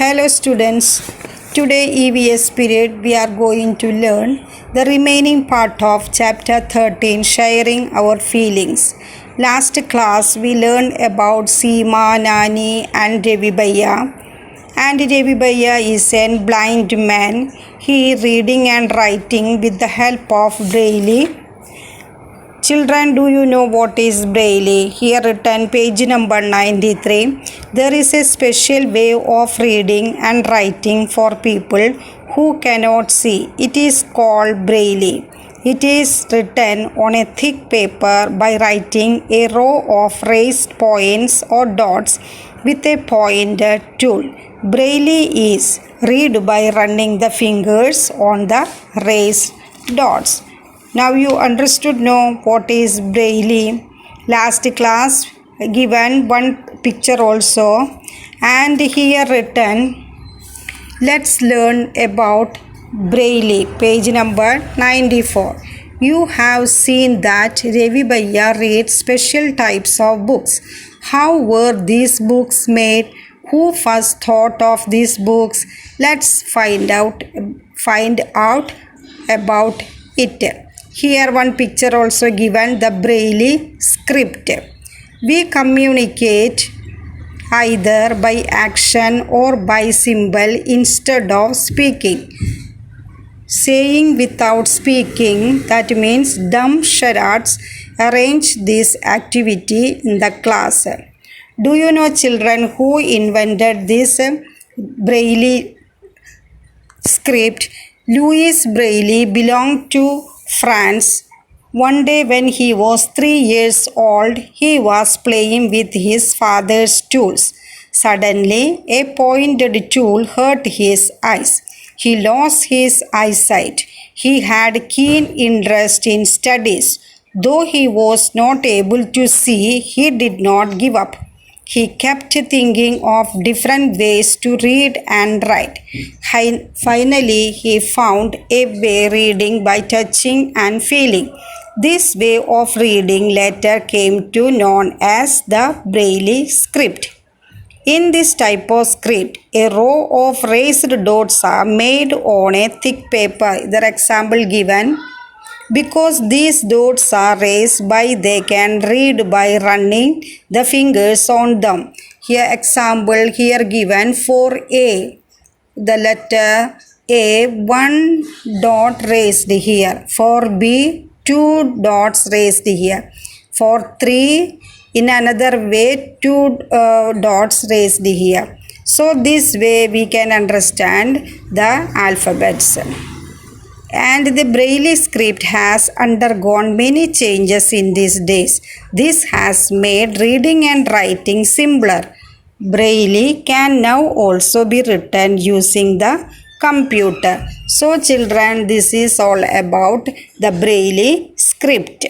Hello students, today EVS period we are going to learn the remaining part of chapter 13 sharing our feelings. Last class we learned about Seema, Nani and Ravi Bhaiya. And Ravi Bhaiya is a blind man. He reading and writing with the help of Braille. Children, do you know what is Braille? Here written page number 93. There is a special way of reading and writing for people who cannot see. It is called Braille. It is written on a thick paper by writing a row of raised points or dots with a pointer tool. Braille is read by running the fingers on the raised dots. Now you understood know what is Braille. Last class given one picture also, and here written. Let's learn about Braille. Page number 94. You have seen that Ravi Bhaiya reads special types of books. How were these books made? Who first thought of these books? Let's find out about it. Here one picture also given, the Braille script. We communicate either by action or by symbol instead of speaking. Saying without speaking, that means dumb charades, arrange this activity in the class. Do you know, children, who invented this Braille script? Louis Braille belonged to France. One day when he was 3 years old, he was playing with his father's tools. Suddenly, a pointed tool hurt his eyes. He lost his eyesight. He had keen interest in studies. Though he was not able to see, he did not give up. He kept thinking of different ways to read and write. Finally, he found a way reading by touching and feeling. This way of reading later came to known as the Braille script. In this type of script, a row of raised dots are made on a thick paper. The example given. Because these dots are raised by, they can read by running the fingers on them. Here example here given for A. The letter A, 1 dot raised here. For B, 2 dots raised here. For 3, in another way, 2 dots raised here. So this way we can understand the alphabets. And the Braille script has undergone many changes in these days. This has made reading and writing simpler. Braille can now also be written using the computer. So children, this is all about the Braille script.